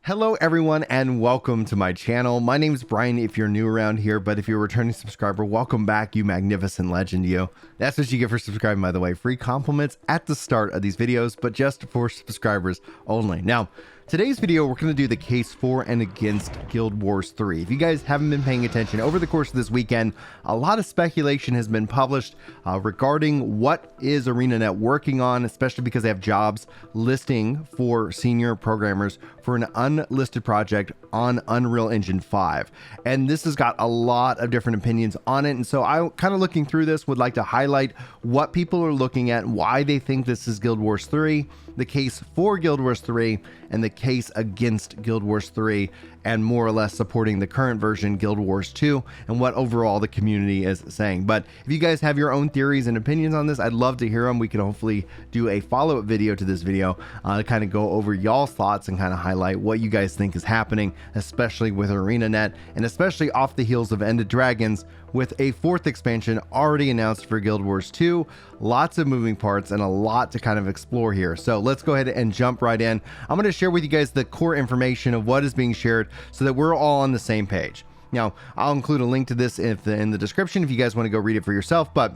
Hello everyone and welcome to my channel. My name is Brian if you're new around here, but if you're a returning subscriber, welcome back, you magnificent legend, you. That's what you get for subscribing, by the way. Free compliments at the start of these videos, but just for subscribers only. Now, today's video, we're going to do the case for and against Guild Wars 3. If you guys haven't been paying attention, over the course of this weekend, a lot of speculation has been published regarding what is ArenaNet working on, especially because they have jobs listing for senior programmers for an unlisted project on Unreal Engine 5. And this has got a lot of different opinions on it. And so I kind of looking through this would like to highlight what people are looking at, why they think this is Guild Wars 3, the case for Guild Wars 3, and the case against Guild Wars 3, and more or less supporting the current version, Guild Wars 2, and what overall the community is saying. But if you guys have your own theories and opinions on this, I'd love to hear them. We can hopefully do a follow-up video to this video to kind of go over y'all's thoughts and kind of highlight what you guys think is happening, especially with ArenaNet, and especially off the heels of Ended Dragons, with a fourth expansion already announced for Guild Wars 2. Lots of moving parts and a lot to kind of explore here. So let's go ahead and jump right in. I'm going to share with you guys the core information of what is being shared so that we're all on the same page. Now, I'll include a link to this in the description if you guys want to go read it for yourself. But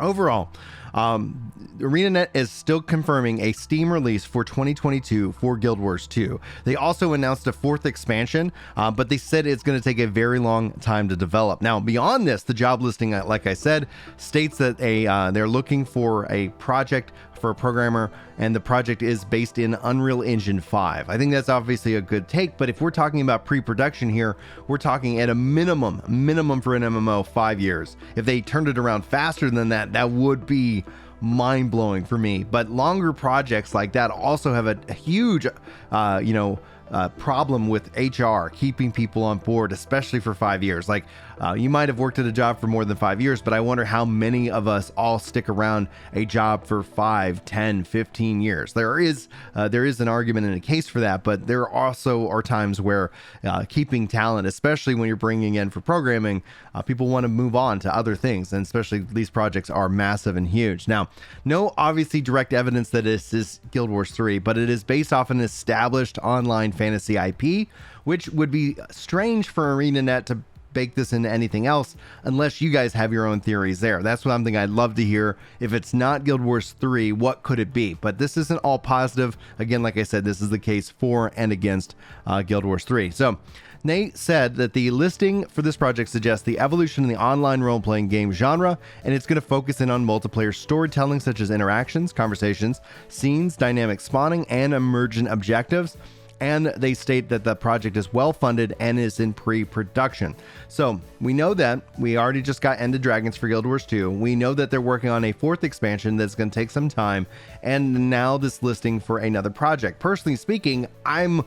overall, ArenaNet is still confirming a Steam release for 2022 for Guild Wars 2. They also announced a fourth expansion, but they said it's going to take a very long time to develop. Now, beyond this, the job listing, like I said, states that they're looking for a project for a programmer, and the project is based in Unreal Engine 5. I think that's obviously a good take, but if we're talking about pre-production here, we're talking at a minimum for an MMO 5 years. If they turned it around faster than that, that would be mind-blowing for me. But longer projects like that also have a huge problem with HR, keeping people on board, especially for 5 years. Like you might have worked at a job for more than 5 years, but I wonder how many of us all stick around a job for 5, 10, 15 years. There is an argument and a case for that, but there also are times where keeping talent, especially when you're bringing in for programming, people want to move on to other things, and especially these projects are massive and huge. Now, no obviously direct evidence that this is Guild Wars 3, but it is based off an established online fantasy IP, which would be strange for ArenaNet to bake this into anything else unless you guys have your own theories there. That's something I'd love to hear. If it's not Guild Wars 3, what could it be? But this isn't all positive. Again, like I said, this is the case for and against Guild Wars 3. So Nate said that the listing for this project suggests the evolution in the online role-playing game genre, and it's going to focus in on multiplayer storytelling such as interactions, conversations, scenes, dynamic spawning, and emergent objectives. And they state that the project is well funded and is in pre-production. So we know that we already just got Ended Dragons for Guild Wars 2. We know that they're working on a fourth expansion that's going to take some time, and now this listing for another project. Personally speaking, I'm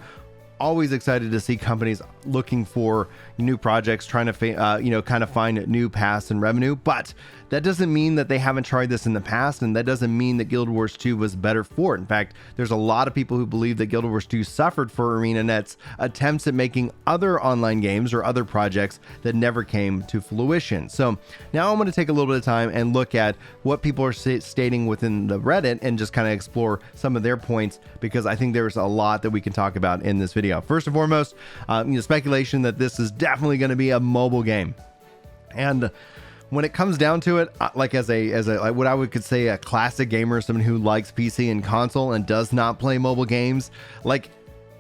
always excited to see companies looking for new projects, trying to kind of find new paths and revenue, but that doesn't mean that they haven't tried this in the past, and that doesn't mean that Guild Wars 2 was better for it. In fact, there's a lot of people who believe that Guild Wars 2 suffered for ArenaNet's attempts at making other online games or other projects that never came to fruition. So now I'm going to take a little bit of time and look at what people are stating within the Reddit and just kind of explore some of their points, because I think there's a lot that we can talk about in this video. First and foremost, speculation that this is definitely going to be a mobile game. And when it comes down to it, like as what I could say a classic gamer, someone who likes PC and console and does not play mobile games, like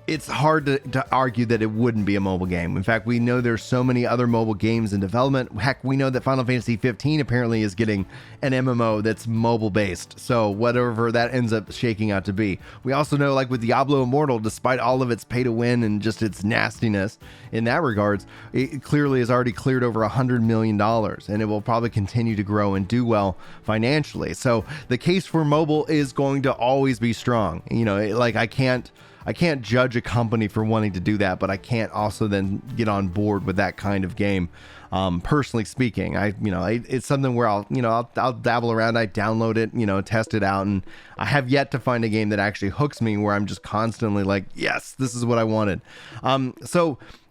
it's hard to argue that it wouldn't be a mobile game. In fact, we know there's so many other mobile games in development. Heck, we know that Final Fantasy 15 apparently is getting an MMO that's mobile based. So whatever that ends up shaking out to be. We also know, like with Diablo Immortal, despite all of its pay to win and just its nastiness in that regards, it clearly has already cleared over $100 million, and it will probably continue to grow and do well financially. So the case for mobile is going to always be strong. Like I can't judge a company for wanting to do that, but I can't also then get on board with that kind of game. Personally speaking, it's something where I'll dabble around, I download it, test it out, and I have yet to find a game that actually hooks me where I'm just constantly like, yes, this is what I wanted.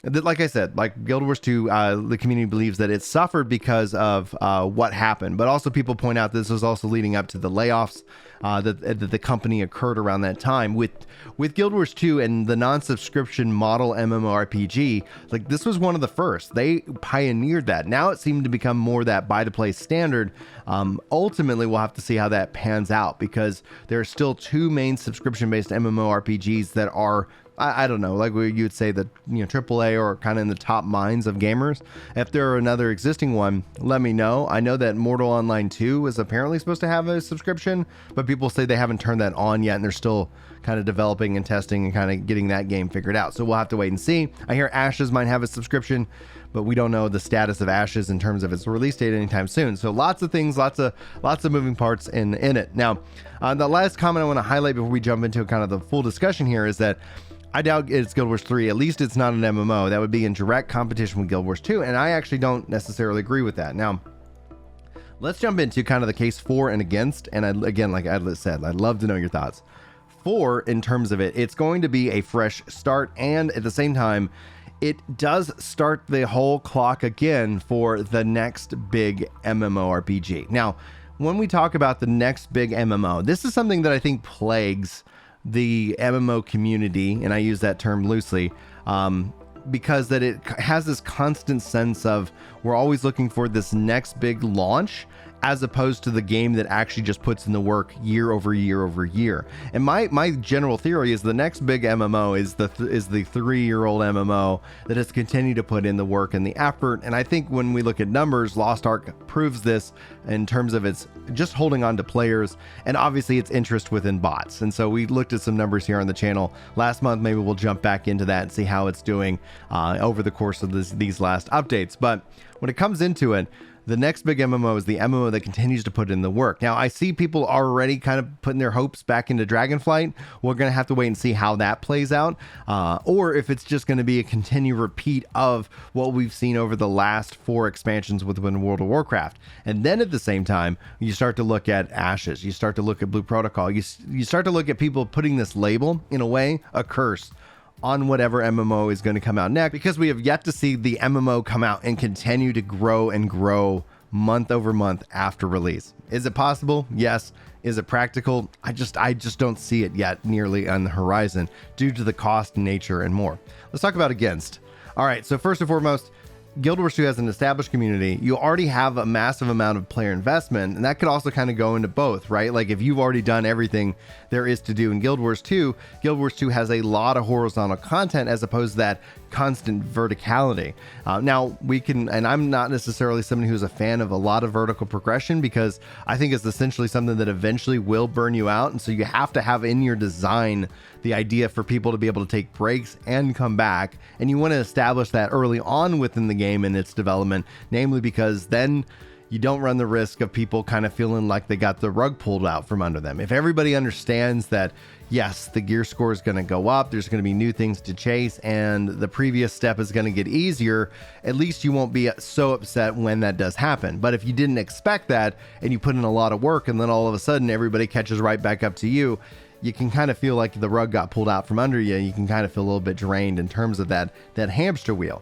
Like I said, like Guild Wars 2, the community believes that it suffered because of what happened, but also people point out this was also leading up to the layoffs that the company occurred around that time. With Guild Wars 2 and the non-subscription model MMORPG, like this was one of the first. They pioneered that. Now it seemed to become more that buy-to-play standard. Ultimately, we'll have to see how that pans out, because there are still two main subscription-based MMORPGs that are, I don't know, like you'd say that, AAA or kind of in the top minds of gamers. If there are another existing one, let me know. I know that Mortal Online 2 is apparently supposed to have a subscription, but people say they haven't turned that on yet, and they're still kind of developing and testing and kind of getting that game figured out. So we'll have to wait and see. I hear Ashes might have a subscription, but we don't know the status of Ashes in terms of its release date anytime soon. So lots of things, lots of moving parts in it. Now, the last comment I want to highlight before we jump into kind of the full discussion here is that I doubt it's Guild Wars 3. At least it's not an MMO. That would be in direct competition with Guild Wars 2, and I actually don't necessarily agree with that. Now, let's jump into kind of the case for and against, and again, like I said, I'd love to know your thoughts. For, in terms of it's going to be a fresh start, and at the same time, it does start the whole clock again for the next big MMORPG. Now, when we talk about the next big MMO, this is something that I think plagues the MMO community, and I use that term loosely, because that it has this constant sense of we're always looking for this next big launch, as opposed to the game that actually just puts in the work year over year over year. And my general theory is the next big MMO is the 3-year-old MMO that has continued to put in the work and the effort. And I think when we look at numbers, Lost Ark proves this in terms of its just holding on to players and obviously its interest within bots. And so we looked at some numbers here on the channel last month. Maybe we'll jump back into that and see how it's doing over the course of these last updates. But when it comes into it, the next big MMO is the MMO that continues to put in the work. Now, I see people already kind of putting their hopes back into Dragonflight. We're going to have to wait and see how that plays out, or if it's just going to be a continued repeat of what we've seen over the last 4 expansions within World of Warcraft. And then at the same time, you start to look at Ashes. You start to look at Blue Protocol. You start to look at people putting this label, in a way, a curse, on whatever MMO is going to come out next, because we have yet to see the MMO come out and continue to grow and grow month over month after release. Is it possible? Yes. Is it practical? I just don't see it yet nearly on the horizon due to the cost, nature, and more. Let's talk about against. All right. So first and foremost, Guild Wars 2 has an established community. You already have a massive amount of player investment, and that could also kind of go into both, right? Like if you've already done everything there is to do in Guild Wars 2, Guild Wars 2 has a lot of horizontal content as opposed to that constant verticality. Now we can, and I'm not necessarily somebody who's a fan of a lot of vertical progression, because I think it's essentially something that eventually will burn you out. And so you have to have in your design the idea for people to be able to take breaks and come back. And you want to establish that early on within the game and its development, namely because then you don't run the risk of people kind of feeling like they got the rug pulled out from under them. If everybody understands that, yes, the gear score is going to go up, there's going to be new things to chase, and the previous step is going to get easier, at least you won't be so upset when that does happen. But if you didn't expect that and you put in a lot of work and then all of a sudden everybody catches right back up to you, you can kind of feel like the rug got pulled out from under you. You can kind of feel a little bit drained in terms of that hamster wheel.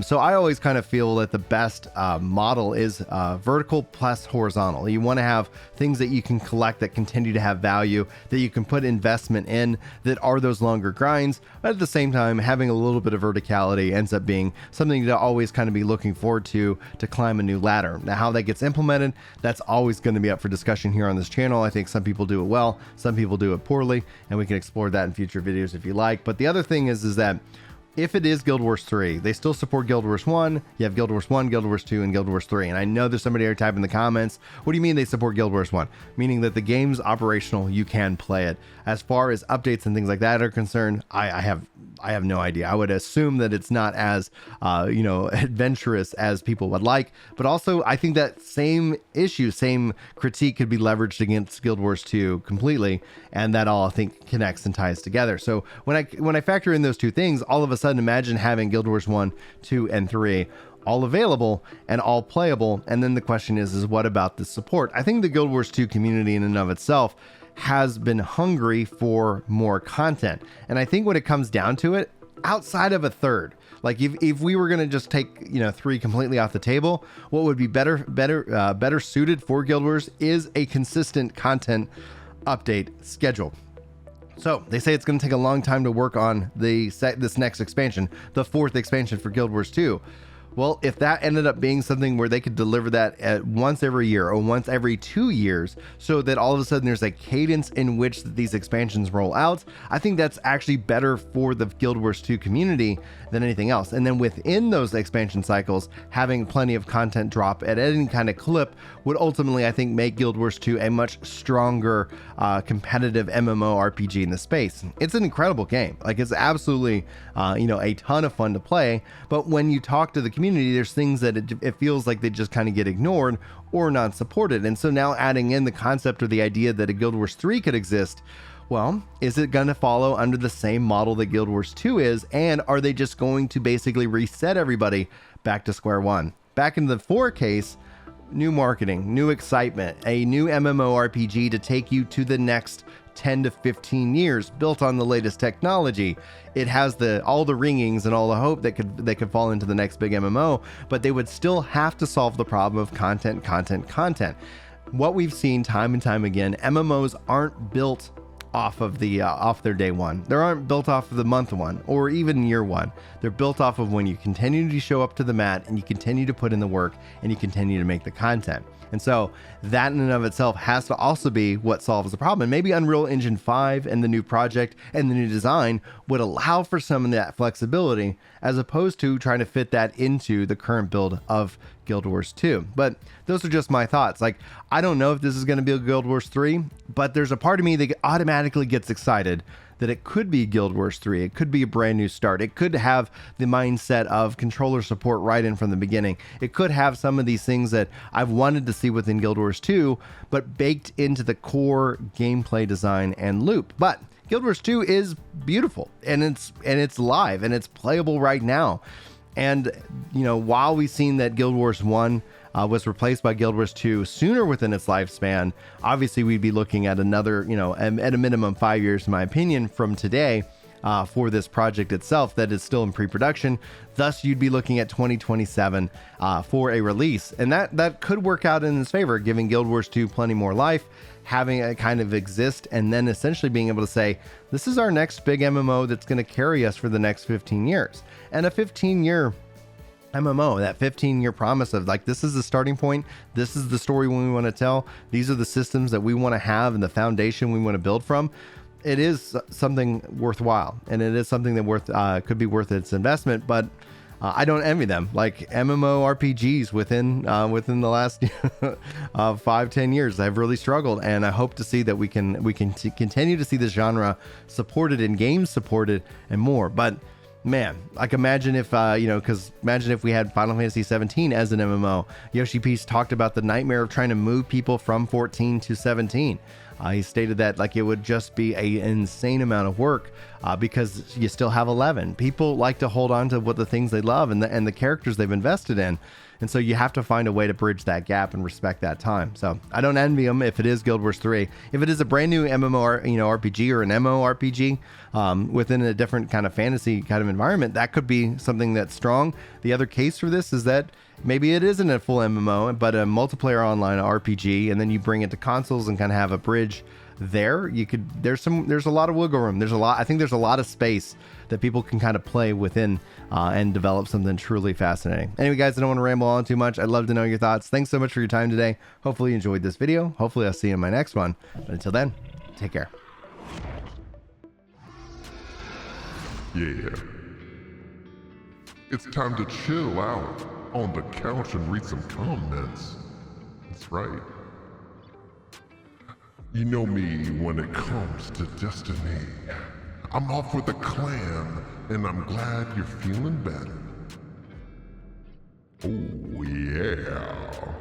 So I always kind of feel that the best model is vertical plus horizontal. You want to have things that you can collect that continue to have value, that you can put investment in, that are those longer grinds, but at the same time, having a little bit of verticality ends up being something to always kind of be looking forward to climb a new ladder. Now, how that gets implemented, that's always going to be up for discussion here on this channel. I think some people do it well, some people do it poorly, and we can explore that in future videos if you like. But the other thing is that if it is Guild Wars 3, they still support Guild Wars 1. You have Guild Wars 1, Guild Wars 2, and Guild Wars 3. And I know there's somebody here typing in the comments, what do you mean they support Guild Wars 1? Meaning that the game's operational, you can play it. As far as updates and things like that are concerned, I have no idea. I would assume that it's not as adventurous as people would like. But also, I think that same critique could be leveraged against Guild Wars 2 completely, and that all I think connects and ties together. So when I factor in those two things, all of a sudden, imagine having Guild Wars 1, 2, and 3 all available and all playable. And then the question is what about the support? I think the Guild Wars 2 community in and of itself has been hungry for more content. And I think when it comes down to it, outside of a third, like if we were going to just take, 3 completely off the table, what would be better suited for Guild Wars is a consistent content update schedule. So they say it's going to take a long time to work on this next expansion, the 4th expansion for Guild Wars 2. Well, if that ended up being something where they could deliver that at once every year or once every 2 years, so that all of a sudden there's a cadence in which these expansions roll out, I think that's actually better for the Guild Wars 2 community than anything else. And then within those expansion cycles, having plenty of content drop at any kind of clip would ultimately, I think, make Guild Wars 2 a much stronger competitive MMORPG in the space. It's an incredible game. Like, it's absolutely, a ton of fun to play. But when you talk to the community, there's things that it feels like they just kind of get ignored or not supported. And so now adding in the concept or the idea that a Guild Wars 3 could exist, well, is it going to follow under the same model that Guild Wars 2 is? And are they just going to basically reset everybody back to square one? Back in the 4 case, new marketing, new excitement, a new MMORPG to take you to the next 10 to 15 years, built on the latest technology. It has all the ringings and all the hope that could fall into the next big MMO, but they would still have to solve the problem of content. What we've seen time and time again, MMOs aren't built off of off their day one. They aren't built off of the month one or even year one. They're built off of when you continue to show up to the mat and you continue to put in the work and you continue to make the content. And so that in and of itself has to also be what solves the problem. And maybe Unreal Engine 5 and the new project and the new design would allow for some of that flexibility, as opposed to trying to fit that into the current build of Guild Wars 2. But those are just my thoughts. Like, I don't know if this is going to be a Guild Wars 3, but there's a part of me that automatically gets excited that it could be Guild Wars 3. It could be a brand new start. It could have the mindset of controller support right in from the beginning. It could have some of these things that I've wanted to see within Guild Wars 2, but baked into the core gameplay design and loop. But Guild Wars 2 is beautiful, and it's live and it's playable right now. And while we've seen that Guild Wars 1 was replaced by Guild Wars 2 sooner within its lifespan, obviously we'd be looking at another, at a minimum 5 years, in my opinion, from today for this project itself that is still in pre-production. Thus, you'd be looking at 2027 for a release. And that could work out in its favor, giving Guild Wars 2 plenty more life, having it kind of exist, and then essentially being able to say, this is our next big MMO that's going to carry us for the next 15 years. And a 15-year MMO, that 15-year promise of, like, this is the starting point, this is the story we want to tell, these are the systems that we want to have and the foundation we want to build from. It is something worthwhile, and it is something that could be worth its investment. But I don't envy them. Like, MMORPGs within the last 5-10 years, I've really struggled, and I hope to see that we can continue to see this genre supported and games supported and more. But man, like, imagine if imagine if we had Final Fantasy 17 as an MMO. Yoshi Peace talked about the nightmare of trying to move people from 14 to 17. He stated that, like, it would just be an insane amount of work because you still have 11. People like to hold on to what the things they love and the characters they've invested in. And so you have to find a way to bridge that gap and respect that time. So I don't envy them if it is Guild Wars 3. If it is a brand new MMO, RPG or an MMORPG within a different kind of fantasy kind of environment, that could be something that's strong. The other case for this is that maybe it isn't a full MMO, but a multiplayer online RPG, and then you bring it to consoles and kind of have a bridge there. There's a lot of wiggle room. I think there's a lot of space that people can kind of play within and develop something truly fascinating. Anyway, guys, I don't want to ramble on too much. I'd love to know your thoughts. Thanks so much for your time today. Hopefully you enjoyed this video. Hopefully I'll see you in my next one. But until then, take care. Yeah. It's time to chill out on the couch and read some comments. That's right. You know me when it comes to Destiny. I'm off with a clan, and I'm glad you're feeling better. Oh yeah.